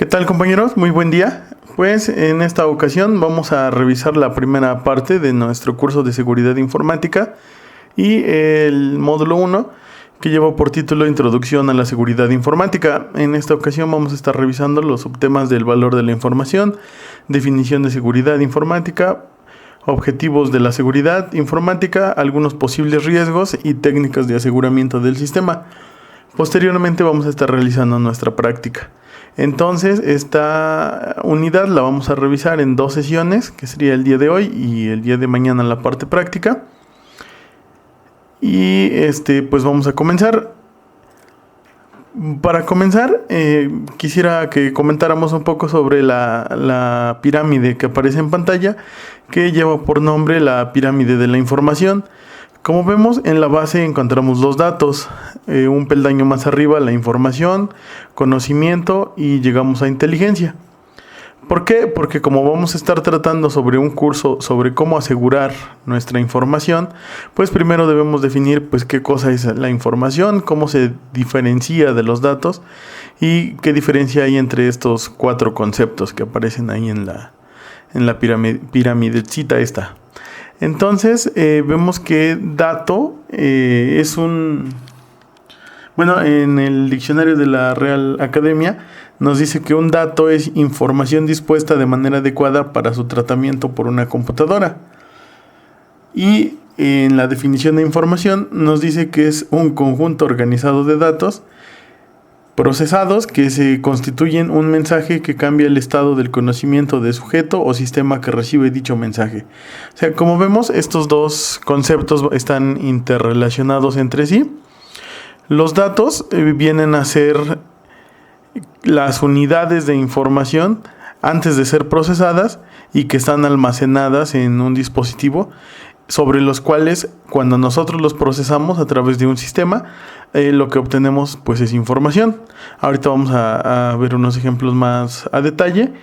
¿Qué tal, compañeros? Muy buen día. Pues en esta ocasión vamos a revisar la primera parte de nuestro curso de seguridad informática y el módulo 1 que lleva por título Introducción a la seguridad informática. En esta ocasión vamos a estar revisando los subtemas del valor de la información, definición de seguridad informática, objetivos de la seguridad informática, algunos posibles riesgos y técnicas de aseguramiento del sistema. Posteriormente vamos a estar realizando nuestra práctica. Entonces, esta unidad la vamos a revisar en 2 sesiones, que sería el día de hoy y el día de mañana la parte práctica. Y pues vamos a comenzar. Para comenzar, quisiera que comentáramos un poco sobre la pirámide que aparece en pantalla, que lleva por nombre la pirámide de la información. Como vemos, en la base encontramos 2 datos, un peldaño más arriba la información, conocimiento y llegamos a inteligencia. ¿Por qué? Porque como vamos a estar tratando sobre un curso sobre cómo asegurar nuestra información, pues primero debemos definir pues qué cosa es la información, cómo se diferencia de los datos y qué diferencia hay entre estos 4 conceptos que aparecen ahí en la piramidecita esta. Entonces vemos que dato es un... Bueno, en el diccionario de la Real Academia nos dice que un dato es información dispuesta de manera adecuada para su tratamiento por una computadora. Y en la definición de información nos dice que es un conjunto organizado de datos procesados que se constituyen un mensaje que cambia el estado del conocimiento de sujeto o sistema que recibe dicho mensaje. O sea, como vemos, estos 2 conceptos están interrelacionados entre sí. Los datos vienen a ser las unidades de información antes de ser procesadas y que están almacenadas en un dispositivo sobre los cuales cuando nosotros los procesamos a través de un sistema, lo que obtenemos pues es información. Ahorita vamos a ver unos ejemplos más a detalle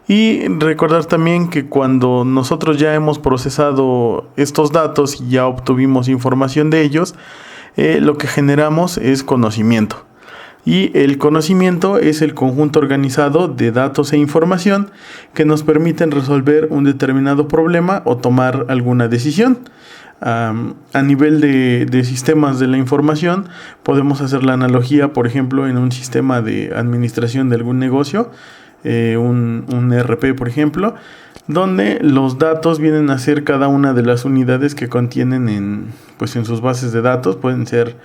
y recordar también que cuando nosotros ya hemos procesado estos datos y ya obtuvimos información de ellos, lo que generamos es conocimiento. Y el conocimiento es el conjunto organizado de datos e información que nos permiten resolver un determinado problema o tomar alguna decisión. A nivel de sistemas de la información, podemos hacer la analogía, por ejemplo, en un sistema de administración de algún negocio, un ERP, por ejemplo, donde los datos vienen a ser cada una de las unidades que contienen en sus bases de datos. Pueden ser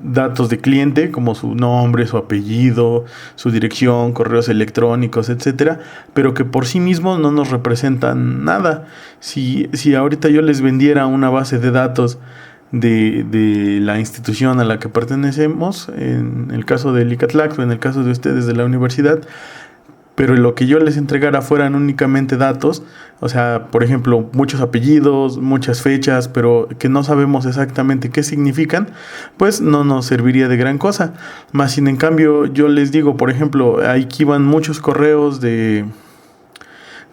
datos de cliente como su nombre, su apellido, su dirección, correos electrónicos, etcétera, pero que por sí mismos no nos representan nada. Si ahorita yo les vendiera una base de datos de la institución a la que pertenecemos, en el caso del ICATLAC o en el caso de ustedes de la universidad, pero lo que yo les entregara fueran únicamente datos, o sea, por ejemplo, muchos apellidos, muchas fechas, pero que no sabemos exactamente qué significan, pues no nos serviría de gran cosa. Más sin en cambio, yo les digo, por ejemplo, aquí van muchos correos de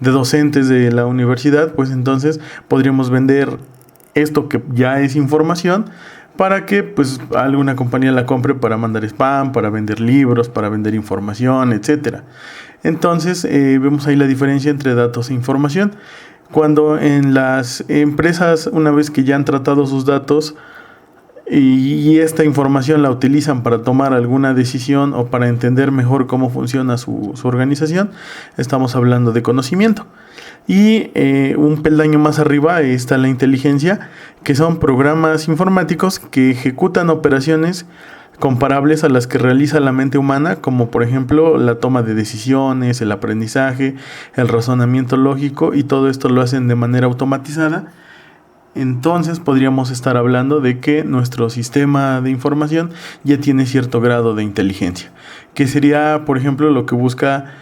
docentes de la universidad, pues entonces podríamos vender esto que ya es información para que pues alguna compañía la compre para mandar spam, para vender libros, para vender información, etcétera. Entonces vemos ahí la diferencia entre datos e información. Cuando en las empresas, una vez que ya han tratado sus datos y esta información la utilizan para tomar alguna decisión o para entender mejor cómo funciona su organización, estamos hablando de conocimiento. Y un peldaño más arriba está la inteligencia, que son programas informáticos que ejecutan operaciones comparables a las que realiza la mente humana, como por ejemplo la toma de decisiones, el aprendizaje, el razonamiento lógico, y todo esto lo hacen de manera automatizada. Entonces podríamos estar hablando de que nuestro sistema de información ya tiene cierto grado de inteligencia, que sería por ejemplo lo que busca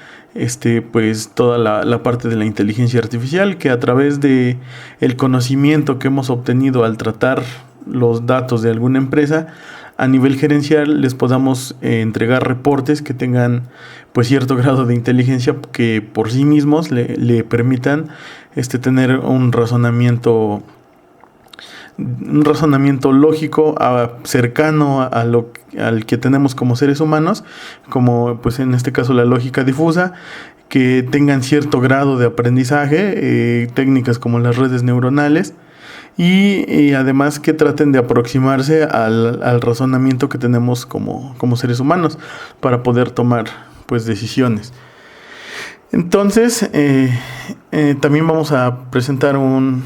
pues toda la parte de la inteligencia artificial, que a través de el conocimiento que hemos obtenido al tratar los datos de alguna empresa, a nivel gerencial les podamos entregar reportes que tengan pues cierto grado de inteligencia, que por sí mismos le permitan tener un razonamiento un razonamiento lógico cercano al que tenemos como seres humanos, como pues en este caso la lógica difusa, que tengan cierto grado de aprendizaje, técnicas como las redes neuronales, y además que traten de aproximarse al razonamiento que tenemos como seres humanos para poder tomar pues decisiones. Entonces también vamos a presentar un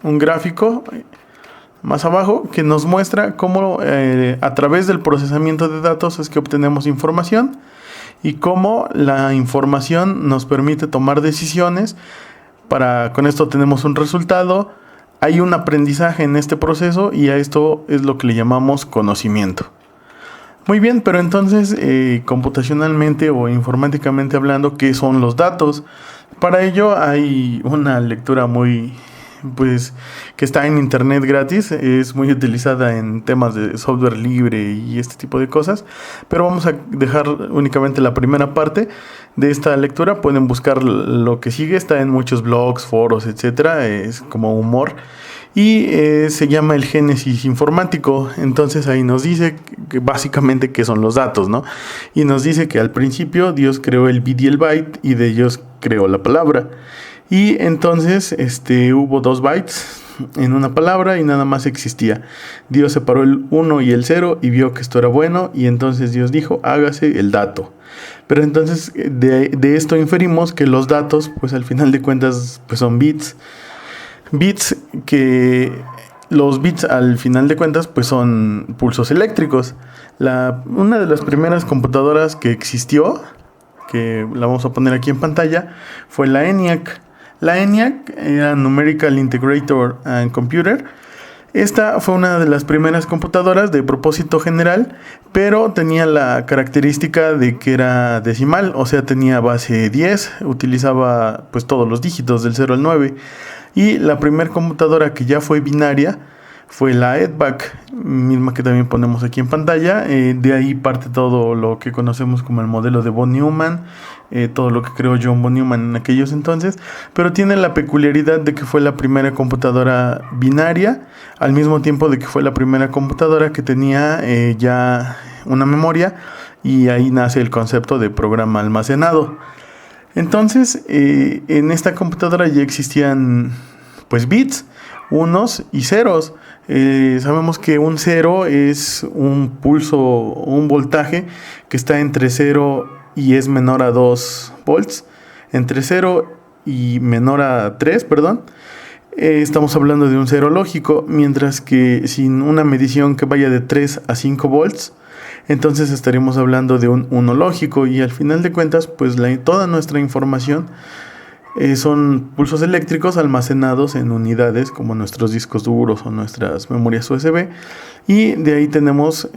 gráfico más abajo que nos muestra cómo a través del procesamiento de datos es que obtenemos información y cómo la información nos permite tomar decisiones. Con esto tenemos un resultado. Hay un aprendizaje en este proceso y a esto es lo que le llamamos conocimiento. Muy bien, pero entonces computacionalmente o informáticamente hablando, ¿qué son los datos? Para ello hay una lectura que está en internet gratis, es muy utilizada en temas de software libre y este tipo de cosas, pero vamos a dejar únicamente la primera parte de esta lectura. Pueden buscar lo que sigue, está en muchos blogs, foros, etcétera, es como humor y se llama el Génesis informático. Entonces ahí nos dice que básicamente qué son los datos, ¿no? Y nos dice que al principio Dios creó el bit y el byte y de ellos creó la palabra. Y entonces hubo 2 bytes en una palabra y nada más existía. Dios separó el 1 y el 0 y vio que esto era bueno, y entonces Dios dijo, hágase el dato. Pero entonces de esto inferimos que los datos, pues al final de cuentas, pues son bits. Los bits al final de cuentas, pues son pulsos eléctricos. Una de las primeras computadoras que existió, que la vamos a poner aquí en pantalla, fue la ENIAC. La ENIAC era Numerical Integrator and Computer. Esta fue una de las primeras computadoras de propósito general, pero tenía la característica de que era decimal, o sea, tenía base 10, utilizaba pues todos los dígitos del 0 al 9. Y la primera computadora que ya fue binaria fue la EDVAC, misma que también ponemos aquí en pantalla. De ahí parte todo lo que conocemos como el modelo de von Neumann, todo lo que creó John von Neumann en aquellos entonces, pero tiene la peculiaridad de que fue la primera computadora binaria, al mismo tiempo de que fue la primera computadora que tenía ya una memoria, y ahí nace el concepto de programa almacenado. Entonces, en esta computadora ya existían pues bits, unos y ceros. Sabemos que un cero es un pulso o un voltaje que está entre 0 y es menor a 2 volts. Entre 0 y menor a 3, estamos hablando de un cero lógico, mientras que sin una medición que vaya de 3 a 5 volts, entonces estaríamos hablando de un 1 lógico. Y al final de cuentas, pues toda nuestra información son pulsos eléctricos almacenados en unidades como nuestros discos duros o nuestras memorias USB, y de ahí tenemos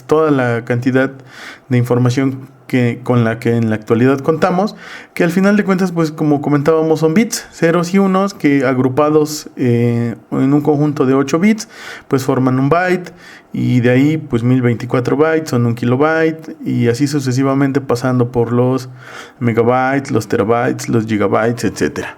toda la cantidad de información con la que en la actualidad contamos, que al final de cuentas, pues como comentábamos, son bits, ceros y unos, que agrupados en un conjunto de 8 bits, pues forman un byte, y de ahí pues 1024 bytes son un kilobyte, y así sucesivamente pasando por los megabytes, los terabytes, los gigabytes, etcétera.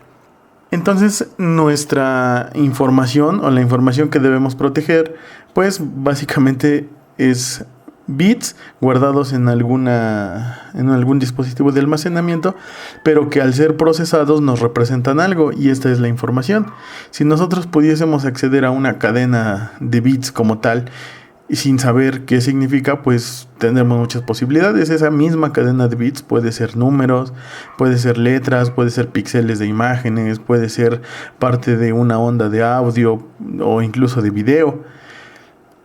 Entonces nuestra información, o la información que debemos proteger, pues básicamente es bits guardados en algún dispositivo de almacenamiento, pero que al ser procesados nos representan algo, y esta es la información. Si nosotros pudiésemos acceder a una cadena de bits como tal y sin saber qué significa, pues tendremos muchas posibilidades. Esa misma cadena de bits puede ser números, puede ser letras, puede ser píxeles de imágenes, puede ser parte de una onda de audio o incluso de video.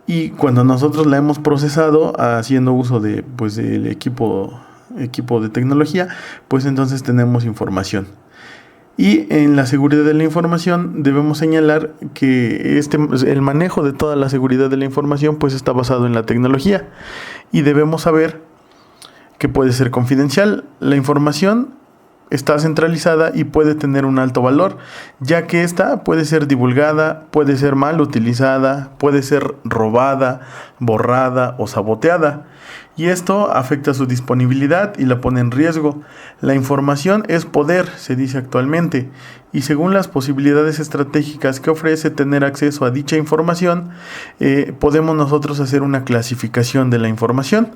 Y cuando nosotros la hemos procesado haciendo uso del equipo de tecnología, pues entonces tenemos información. Y en la seguridad de la información debemos señalar que el manejo de toda la seguridad de la información pues está basado en la tecnología, y debemos saber que puede ser confidencial. La información está centralizada y puede tener un alto valor, ya que esta puede ser divulgada, puede ser mal utilizada, puede ser robada, borrada o saboteada. y esto afecta su disponibilidad y la pone en riesgo. La información es poder, se dice actualmente, y según las posibilidades estratégicas que ofrece tener acceso a dicha información, podemos nosotros hacer una clasificación de la información.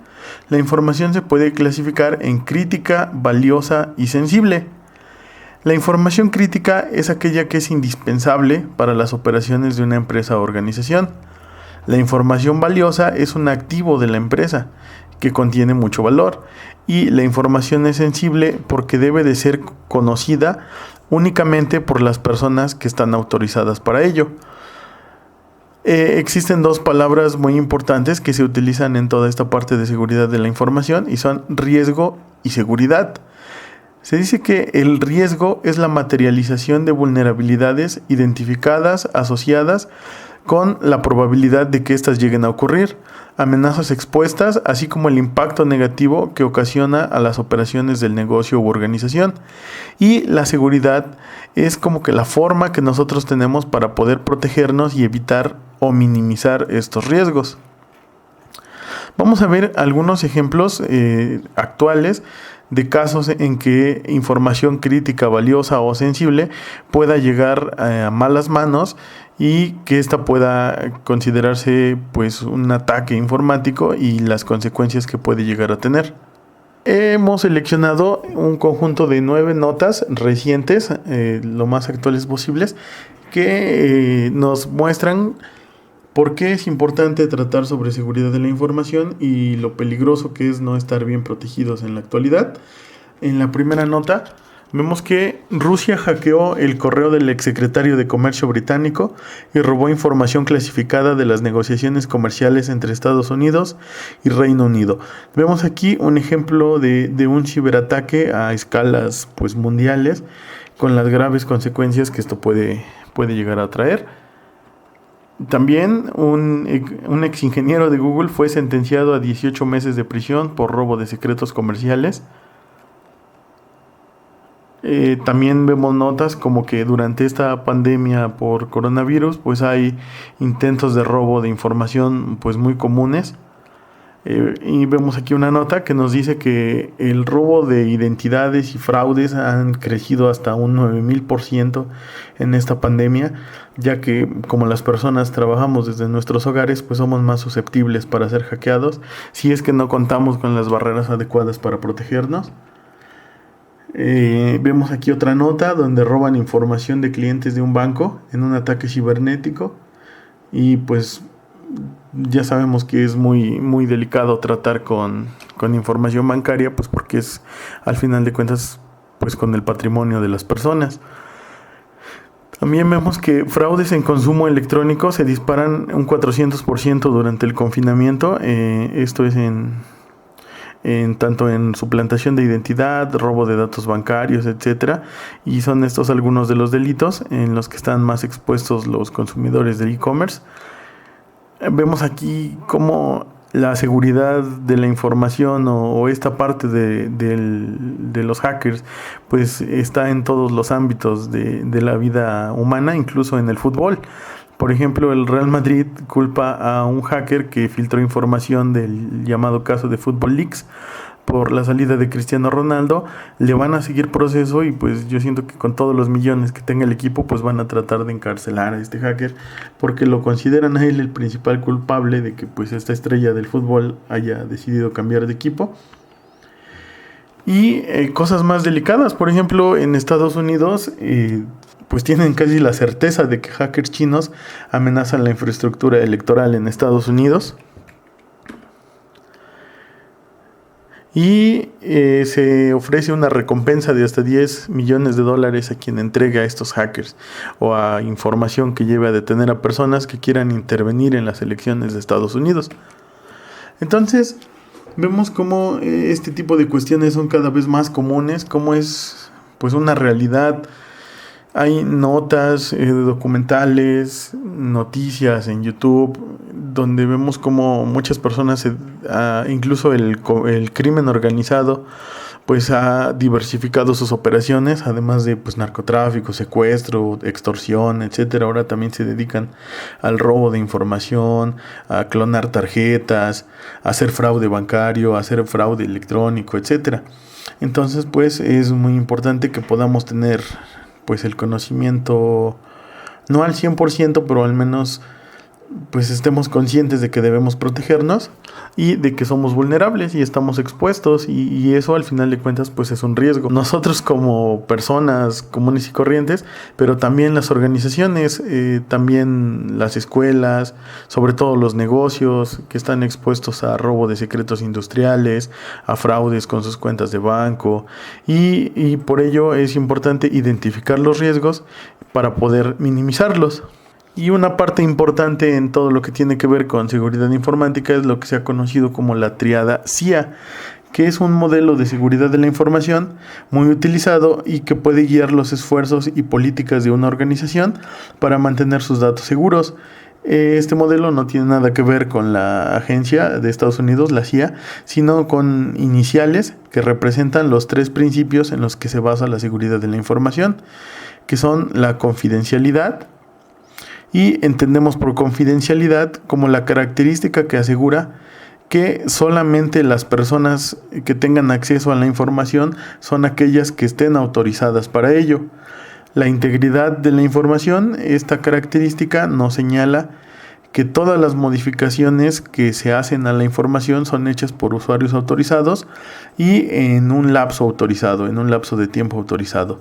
La información se puede clasificar en crítica, valiosa y sensible. La información crítica es aquella que es indispensable para las operaciones de una empresa o organización. La información valiosa es un activo de la empresa que contiene mucho valor, y la información es sensible porque debe de ser conocida únicamente por las personas que están autorizadas para ello. Existen dos palabras muy importantes que se utilizan en toda esta parte de seguridad de la información y son riesgo y seguridad. Se dice que el riesgo es la materialización de vulnerabilidades identificadas, asociadas con la probabilidad de que éstas lleguen a ocurrir, amenazas expuestas, así como el impacto negativo que ocasiona a las operaciones del negocio u organización. Y la seguridad es como que la forma que nosotros tenemos para poder protegernos y evitar o minimizar estos riesgos. Vamos a ver algunos ejemplos actuales de casos en que información crítica, valiosa o sensible pueda llegar a malas manos y que ésta pueda considerarse pues un ataque informático y las consecuencias que puede llegar a tener. Hemos seleccionado un conjunto de 9 notas recientes, lo más actuales posibles, que nos muestran por qué es importante tratar sobre seguridad de la información y lo peligroso que es no estar bien protegidos en la actualidad. En la primera nota vemos que Rusia hackeó el correo del exsecretario de Comercio británico y robó información clasificada de las negociaciones comerciales entre Estados Unidos y Reino Unido. Vemos aquí un ejemplo de un ciberataque a escalas pues mundiales, con las graves consecuencias que esto puede llegar a traer. También un ex ingeniero de Google fue sentenciado a 18 meses de prisión por robo de secretos comerciales. También vemos notas como que durante esta pandemia por coronavirus pues hay intentos de robo de información pues muy comunes. Y vemos aquí una nota que nos dice que el robo de identidades y fraudes han crecido hasta un 9000% en esta pandemia, ya que como las personas trabajamos desde nuestros hogares, pues somos más susceptibles para ser hackeados si es que no contamos con las barreras adecuadas para protegernos. Vemos aquí otra nota donde roban información de clientes de un banco en un ataque cibernético, y pues ya sabemos que es muy delicado tratar con información bancaria, pues porque es al final de cuentas pues con el patrimonio de las personas. También vemos que fraudes en consumo electrónico se disparan un 400% durante el confinamiento. Esto es tanto en suplantación de identidad, robo de datos bancarios, etcétera, y son estos algunos de los delitos en los que están más expuestos los consumidores del e-commerce. Vemos aquí cómo la seguridad de la información o esta parte de los hackers pues está en todos los ámbitos de la vida humana, incluso en el fútbol. Por ejemplo, el Real Madrid culpa a un hacker que filtró información del llamado caso de Football Leaks por la salida de Cristiano Ronaldo. Le van a seguir proceso y pues yo siento que con todos los millones que tenga el equipo pues van a tratar de encarcelar a este hacker, porque lo consideran a él el principal culpable de que pues esta estrella del fútbol haya decidido cambiar de equipo. Y cosas más delicadas, por ejemplo, en Estados Unidos pues tienen casi la certeza de que hackers chinos amenazan la infraestructura electoral en Estados Unidos. Y se ofrece una recompensa de hasta $10 millones a quien entregue a estos hackers o a información que lleve a detener a personas que quieran intervenir en las elecciones de Estados Unidos. Entonces, vemos cómo este tipo de cuestiones son cada vez más comunes, cómo es pues una realidad. Hay notas, documentales, noticias en YouTube, donde vemos como muchas personas, incluso el crimen organizado, pues ha diversificado sus operaciones, además de pues narcotráfico, secuestro, extorsión, etcétera. Ahora también se dedican al robo de información, a clonar tarjetas, a hacer fraude bancario, a hacer fraude electrónico, etcétera. Entonces, pues es muy importante que podamos tener pues el conocimiento, no al 100%, pero al menos pues estemos conscientes de que debemos protegernos y de que somos vulnerables y estamos expuestos, y eso al final de cuentas pues es un riesgo. Nosotros como personas comunes y corrientes, pero también las organizaciones, también las escuelas, sobre todo los negocios que están expuestos a robo de secretos industriales, a fraudes con sus cuentas de banco, y por ello es importante identificar los riesgos para poder minimizarlos. Y una parte importante en todo lo que tiene que ver con seguridad informática es lo que se ha conocido como la triada CIA, que es un modelo de seguridad de la información muy utilizado y que puede guiar los esfuerzos y políticas de una organización para mantener sus datos seguros. Este modelo no tiene nada que ver con la agencia de Estados Unidos, la CIA, sino con iniciales que representan los 3 principios en los que se basa la seguridad de la información, que son la confidencialidad. Y entendemos por confidencialidad como la característica que asegura que solamente las personas que tengan acceso a la información son aquellas que estén autorizadas para ello. La integridad de la información, esta característica nos señala que todas las modificaciones que se hacen a la información son hechas por usuarios autorizados y en un lapso autorizado, en un lapso de tiempo autorizado.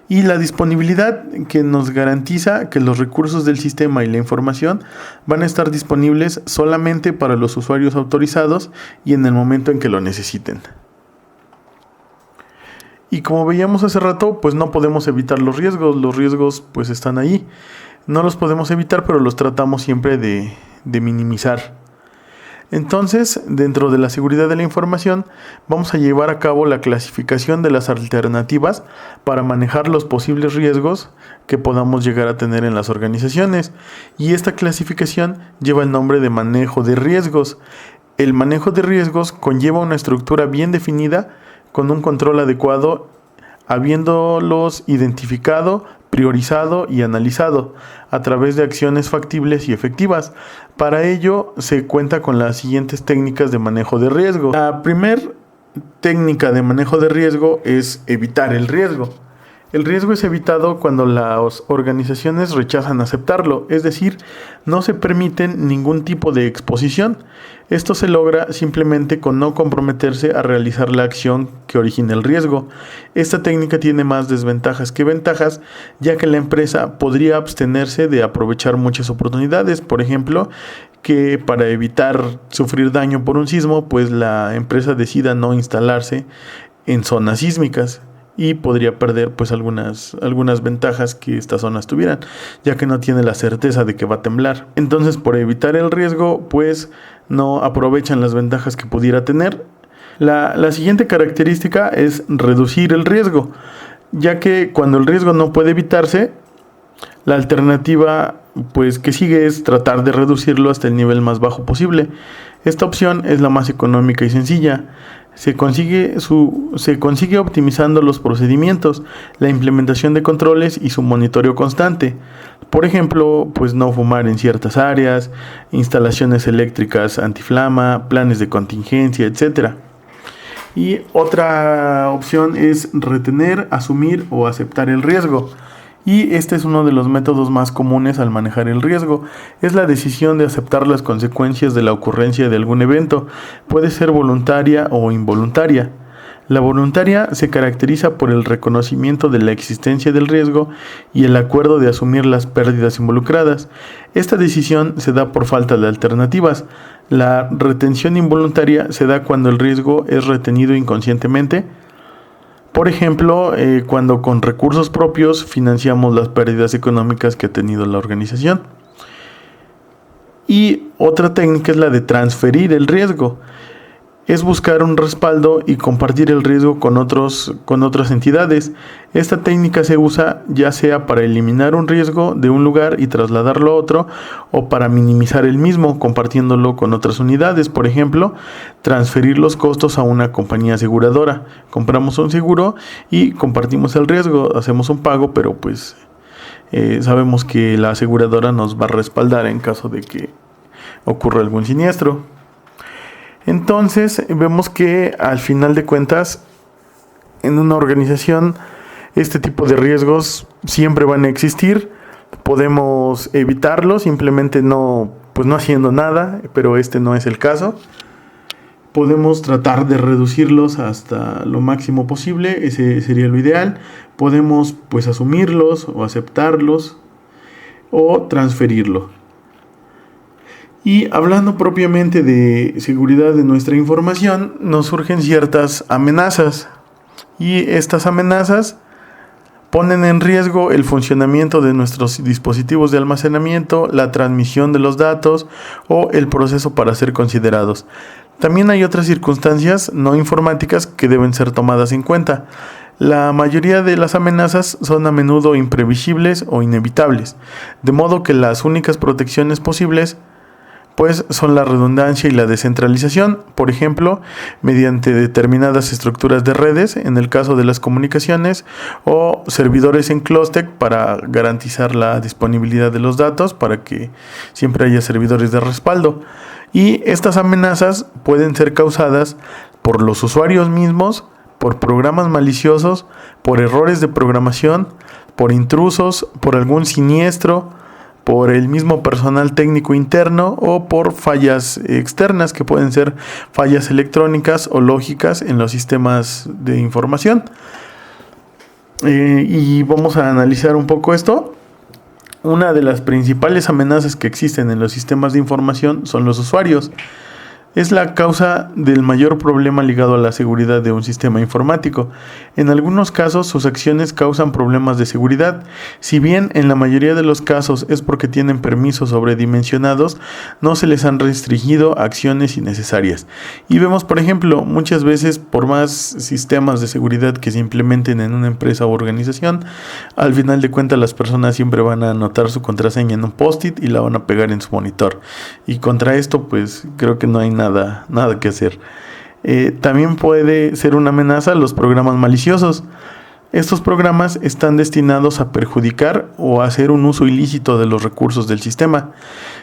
Y la disponibilidad, que nos garantiza que los recursos del sistema y la información van a estar disponibles solamente para los usuarios autorizados y en el momento en que lo necesiten. Y como veíamos hace rato, pues no podemos evitar los riesgos pues están ahí. No los podemos evitar, pero los tratamos siempre de minimizar. Entonces, dentro de la seguridad de la información, vamos a llevar a cabo la clasificación de las alternativas para manejar los posibles riesgos que podamos llegar a tener en las organizaciones. Y esta clasificación lleva el nombre de manejo de riesgos. El manejo de riesgos conlleva una estructura bien definida con un control adecuado, habiéndolos identificado, priorizado y analizado a través de acciones factibles y efectivas. Para ello se cuenta con las siguientes técnicas de manejo de riesgo. La primera técnica de manejo de riesgo es evitar el riesgo. El riesgo es evitado cuando las organizaciones rechazan aceptarlo, es decir, no se permiten ningún tipo de exposición. Esto se logra simplemente con no comprometerse a realizar la acción que origina el riesgo. Esta técnica tiene más desventajas que ventajas, ya que la empresa podría abstenerse de aprovechar muchas oportunidades. Por ejemplo, que para evitar sufrir daño por un sismo, pues la empresa decida no instalarse en zonas sísmicas, y podría perder pues algunas ventajas que estas zonas tuvieran, ya que no tiene la certeza de que va a temblar. Entonces, por evitar el riesgo, pues no aprovechan las ventajas que pudiera tener. La siguiente característica es reducir el riesgo, ya que cuando el riesgo no puede evitarse, la alternativa pues que sigue es tratar de reducirlo hasta el nivel más bajo posible. Esta opción es la más económica y sencilla. Se consigue optimizando los procedimientos, la implementación de controles y su monitoreo constante. Por ejemplo, pues no fumar en ciertas áreas, instalaciones eléctricas antiflama, planes de contingencia, etc. Y otra opción es retener, asumir o aceptar el riesgo. Y este es uno de los métodos más comunes al manejar el riesgo. Es la decisión de aceptar las consecuencias de la ocurrencia de algún evento. Puede ser voluntaria o involuntaria. La voluntaria se caracteriza por el reconocimiento de la existencia del riesgo y el acuerdo de asumir las pérdidas involucradas. Esta decisión se da por falta de alternativas. La retención involuntaria se da cuando el riesgo es retenido inconscientemente. Por ejemplo, cuando con recursos propios financiamos las pérdidas económicas que ha tenido la organización. Y otra técnica es la de transferir el riesgo. es buscar un respaldo y compartir el riesgo con otras entidades. Esta técnica se usa ya sea para eliminar un riesgo de un lugar y trasladarlo a otro, o para minimizar el mismo compartiéndolo con otras unidades. Por ejemplo, transferir los costos a una compañía aseguradora. Compramos un seguro y compartimos el riesgo, hacemos un pago, pero pues sabemos que la aseguradora nos va a respaldar en caso de que ocurra algún siniestro. Entonces vemos que al final de cuentas en una organización este tipo de riesgos siempre van a existir. Podemos evitarlos simplemente no haciendo nada, pero este no es el caso. Podemos tratar de reducirlos hasta lo máximo posible, ese sería lo ideal. Podemos pues asumirlos o aceptarlos o transferirlo. Y hablando propiamente de seguridad de nuestra información, nos surgen ciertas amenazas. Y estas amenazas ponen en riesgo el funcionamiento de nuestros dispositivos de almacenamiento, la transmisión de los datos o el proceso para ser considerados. También hay otras circunstancias no informáticas que deben ser tomadas en cuenta. La mayoría de las amenazas son a menudo imprevisibles o inevitables, de modo que las únicas protecciones posibles pues son la redundancia y la descentralización, por ejemplo, mediante determinadas estructuras de redes, en el caso de las comunicaciones, o servidores en clúster para garantizar la disponibilidad de los datos, para que siempre haya servidores de respaldo. Y estas amenazas pueden ser causadas por los usuarios mismos, por programas maliciosos, por errores de programación, por intrusos, por algún siniestro, por el mismo personal técnico interno o por fallas externas que pueden ser fallas electrónicas o lógicas en los sistemas de información. Y vamos a analizar un poco esto. Una de las principales amenazas que existen en los sistemas de información son los usuarios. Es la causa del mayor problema ligado a la seguridad de un sistema informático. En algunos casos, sus acciones causan problemas de seguridad. Si bien en la mayoría de los casos es porque tienen permisos sobredimensionados, no se les han restringido acciones innecesarias. Y vemos, por ejemplo, muchas veces, por más sistemas de seguridad que se implementen en una empresa o organización, al final de cuentas las personas siempre van a anotar su contraseña en un post-it y la van a pegar en su monitor. Y contra esto, pues creo que no hay nada que hacer. También puede ser una amenaza los programas maliciosos. Estos programas están destinados a perjudicar o a hacer un uso ilícito de los recursos del sistema.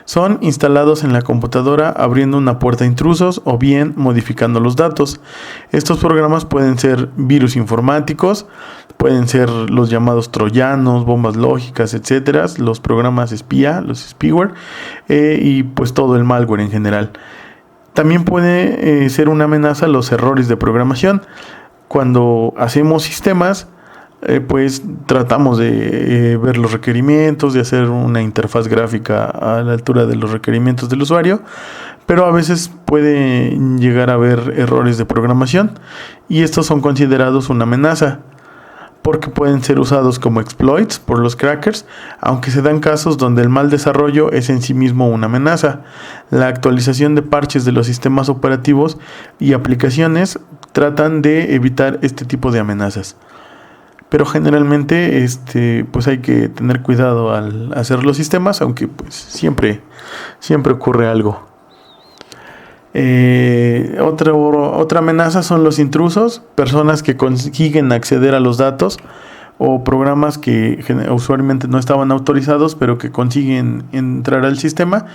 Son instalados en la computadora abriendo una puerta a intrusos o bien modificando los datos. Estos programas pueden ser virus informáticos, pueden ser los llamados troyanos, bombas lógicas, etcétera, los programas espía, los spyware, y pues todo el malware en general. También puede ser una amenaza los errores de programación. Cuando hacemos sistemas, pues tratamos de ver los requerimientos, de hacer una interfaz gráfica a la altura de los requerimientos del usuario, pero a veces puede llegar a haber errores de programación y estos son considerados una amenaza, porque pueden ser usados como exploits por los crackers, aunque se dan casos donde el mal desarrollo es en sí mismo una amenaza. La actualización de parches de los sistemas operativos y aplicaciones tratan de evitar este tipo de amenazas. Pero generalmente pues hay que tener cuidado al hacer los sistemas, aunque pues siempre ocurre algo. Otra amenaza son los intrusos, personas que consiguen acceder a los datos o programas que usualmente no estaban autorizados, pero que consiguen entrar al sistema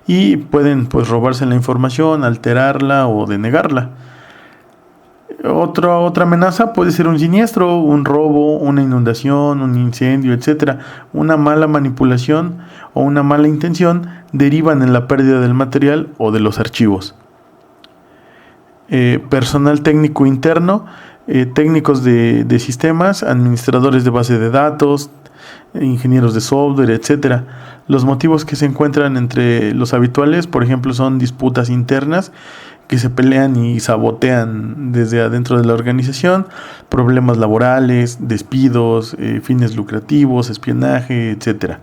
y pueden pues robarse la información, alterarla o denegarla. Otra amenaza puede ser un siniestro, un robo, una inundación, un incendio, etc. Una mala manipulación o una mala intención derivan en la pérdida del material o de los archivos. Personal técnico interno, técnicos de sistemas, administradores de base de datos, ingenieros de software, etc. Los motivos que se encuentran entre los habituales, por ejemplo, son disputas internas que se pelean y sabotean desde adentro de la organización, problemas laborales, despidos, fines lucrativos, espionaje, etc.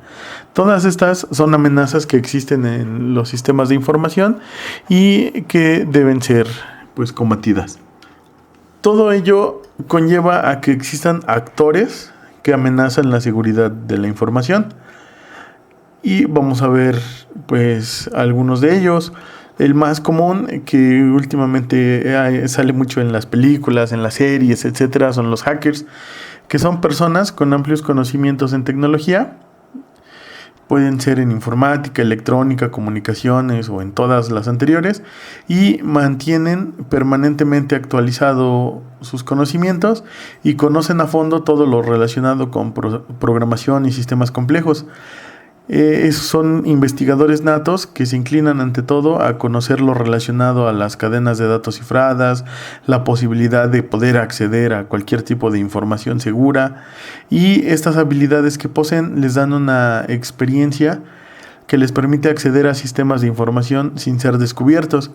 Todas estas son amenazas que existen en los sistemas de información y que deben ser pues combatidas. Todo ello conlleva a que existan actores que amenazan la seguridad de la información. Y vamos a ver pues algunos de ellos. El más común, que últimamente sale mucho en las películas, en las series, etcétera, son los hackers, que son personas con amplios conocimientos en tecnología. Pueden ser en informática, electrónica, comunicaciones o en todas las anteriores, y mantienen permanentemente actualizado sus conocimientos y conocen a fondo todo lo relacionado con programación y sistemas complejos. Son investigadores natos que se inclinan ante todo a conocer lo relacionado a las cadenas de datos cifradas, la posibilidad de poder acceder a cualquier tipo de información segura, y estas habilidades que poseen les dan una experiencia que les permite acceder a sistemas de información sin ser descubiertos,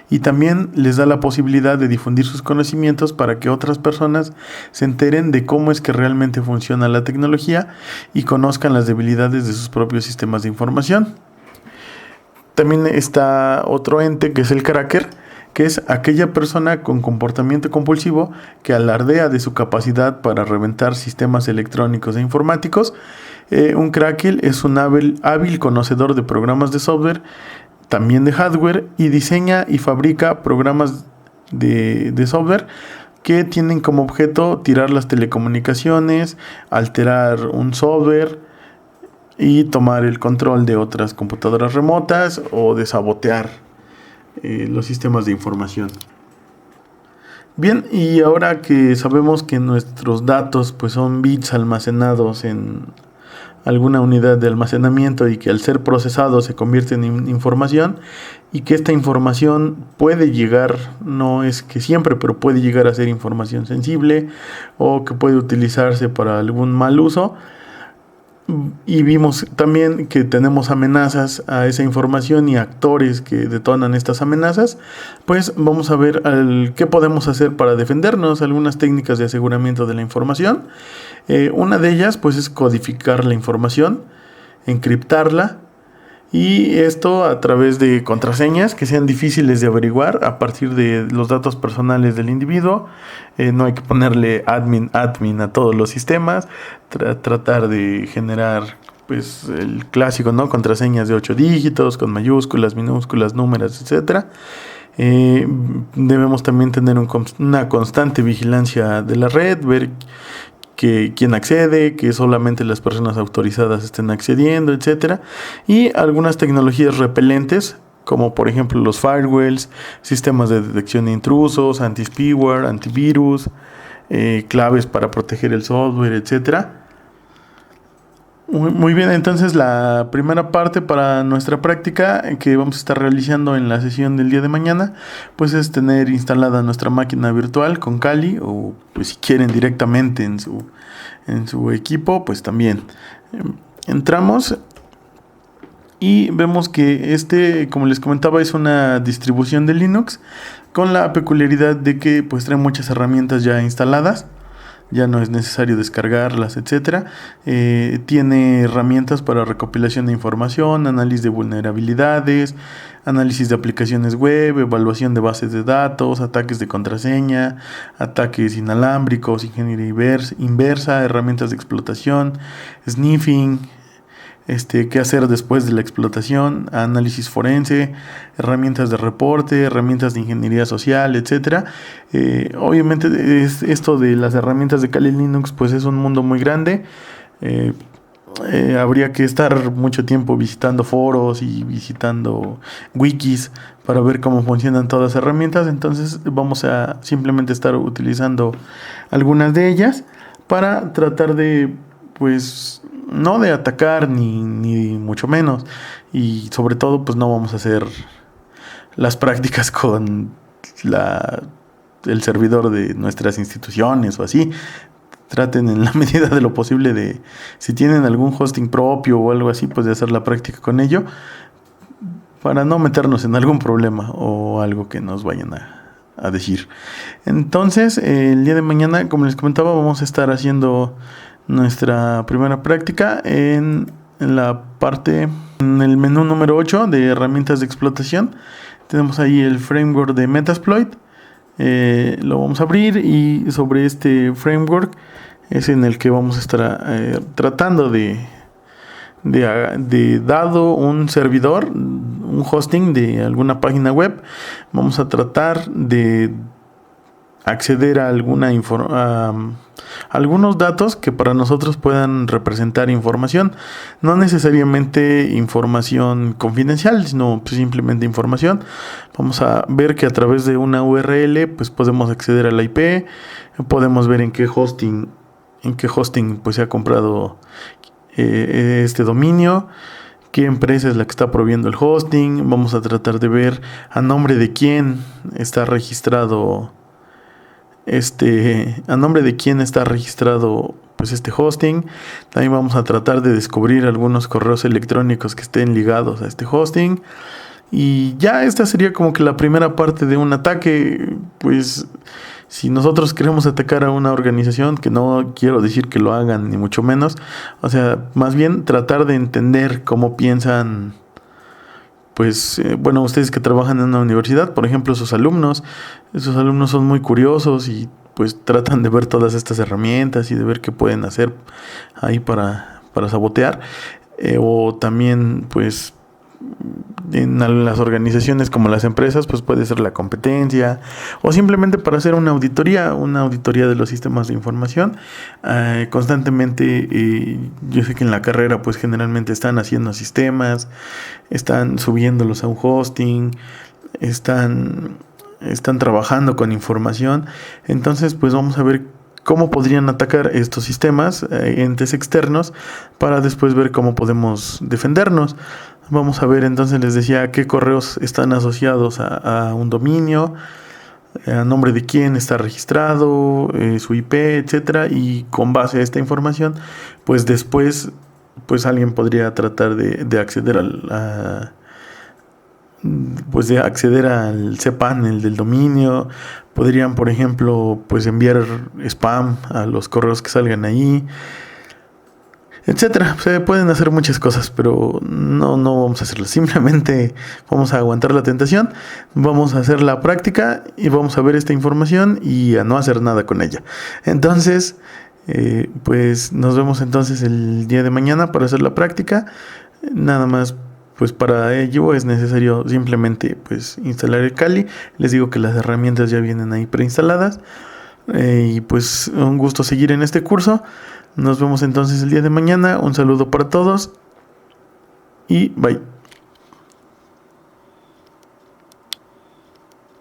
y también les da la posibilidad de difundir sus conocimientos para que otras personas se enteren de cómo es que realmente funciona la tecnología y conozcan las debilidades de sus propios sistemas de información. También está otro ente que es el cracker, que es aquella persona con comportamiento compulsivo que alardea de su capacidad para reventar sistemas electrónicos e informáticos. Un cracker es un hábil conocedor de programas de software, también de hardware, y diseña y fabrica programas de software que tienen como objeto tirar las telecomunicaciones, alterar un software y tomar el control de otras computadoras remotas o de sabotear los sistemas de información. Bien, y ahora que sabemos que nuestros datos pues son bits almacenados en alguna unidad de almacenamiento y que al ser procesados se convierten en información, y que esta información puede llegar, no es que siempre, pero puede llegar a ser información sensible o que puede utilizarse para algún mal uso. Y vimos también que tenemos amenazas a esa información y actores que detonan estas amenazas. Pues vamos a ver qué podemos hacer para defendernos, algunas técnicas de aseguramiento de la información. Una de ellas pues es codificar la información, encriptarla, y esto a través de contraseñas que sean difíciles de averiguar a partir de los datos personales del individuo. No hay que ponerle admin a todos los sistemas. Tratar de generar pues el clásico, ¿no? Contraseñas de 8 dígitos con mayúsculas, minúsculas, números, etcétera. Debemos también tener una constante vigilancia de la red, ver que quién accede, que solamente las personas autorizadas estén accediendo, etcétera. Y algunas tecnologías repelentes, como por ejemplo los firewalls, sistemas de detección de intrusos, anti-spyware, antivirus, claves para proteger el software, etcétera. Muy bien, entonces la primera parte para nuestra práctica que vamos a estar realizando en la sesión del día de mañana, pues es tener instalada nuestra máquina virtual con Kali, o pues si quieren directamente en su equipo, pues también. Entramos y vemos que como les comentaba, es una distribución de Linux con la peculiaridad de que pues trae muchas herramientas ya instaladas. Ya no es necesario descargarlas, etcétera. Tiene herramientas para recopilación de información, análisis de vulnerabilidades, análisis de aplicaciones web, evaluación de bases de datos, ataques de contraseña, ataques inalámbricos, ingeniería inversa, herramientas de explotación, sniffing, qué hacer después de la explotación, análisis forense, herramientas de reporte, herramientas de ingeniería social, etcétera. Obviamente esto de las herramientas de Kali Linux pues es un mundo muy grande. Habría que estar mucho tiempo visitando foros y visitando wikis para ver cómo funcionan todas las herramientas. Entonces vamos a simplemente estar utilizando algunas de ellas para tratar de pues no de atacar ni mucho menos, y sobre todo pues no vamos a hacer las prácticas con el servidor de nuestras instituciones o así. Traten en la medida de lo posible de, si tienen algún hosting propio o algo así, pues de hacer la práctica con ello para no meternos en algún problema o algo que nos vayan a decir. Entonces el día de mañana, como les comentaba, vamos a estar haciendo nuestra primera práctica en la parte, en el menú número 8 de herramientas de explotación. Tenemos ahí el framework de Metasploit. Lo vamos a abrir y sobre este framework es en el que vamos a estar tratando de dado un servidor, un hosting de alguna página web, vamos a tratar de acceder a algunos datos que para nosotros puedan representar información, no necesariamente información confidencial, sino pues simplemente información. Vamos a ver que a través de una URL pues podemos acceder a la IP, podemos ver en qué hosting pues se ha comprado este dominio, qué empresa es la que está proveyendo el hosting. Vamos a tratar de ver a nombre de quién está registrado pues este hosting. También vamos a tratar de descubrir algunos correos electrónicos que estén ligados a este hosting. Y ya esta sería como que la primera parte de un ataque. Pues si nosotros queremos atacar a una organización, que no quiero decir que lo hagan ni mucho menos, o sea, más bien tratar de entender cómo piensan, pues, bueno, ustedes que trabajan en una universidad, por ejemplo, sus alumnos son muy curiosos y pues tratan de ver todas estas herramientas y de ver qué pueden hacer ahí para sabotear. O también, pues, en las organizaciones como las empresas, pues puede ser la competencia o simplemente para hacer una auditoría de los sistemas de información. Constantemente, yo sé que en la carrera pues generalmente están haciendo sistemas, están subiéndolos a un hosting, están trabajando con información. Entonces pues vamos a ver cómo podrían atacar estos sistemas, entes externos, para después ver cómo podemos defendernos. Vamos a ver entonces, les decía, qué correos están asociados a un dominio, a nombre de quién está registrado, su IP, etcétera, y con base a esta información, pues después pues alguien podría tratar de acceder al cPanel del dominio. Podrían, por ejemplo, pues enviar spam a los correos que salgan ahí, etcétera. Se pueden hacer muchas cosas, pero no vamos a hacerlo. Simplemente vamos a aguantar la tentación, vamos a hacer la práctica y vamos a ver esta información y a no hacer nada con ella. Entonces, pues nos vemos entonces el día de mañana para hacer la práctica. Nada más, pues para ello es necesario simplemente pues instalar el Kali. Les digo que las herramientas ya vienen ahí preinstaladas. Y pues un gusto seguir en este curso. Nos vemos entonces el día de mañana. Un saludo para todos y bye.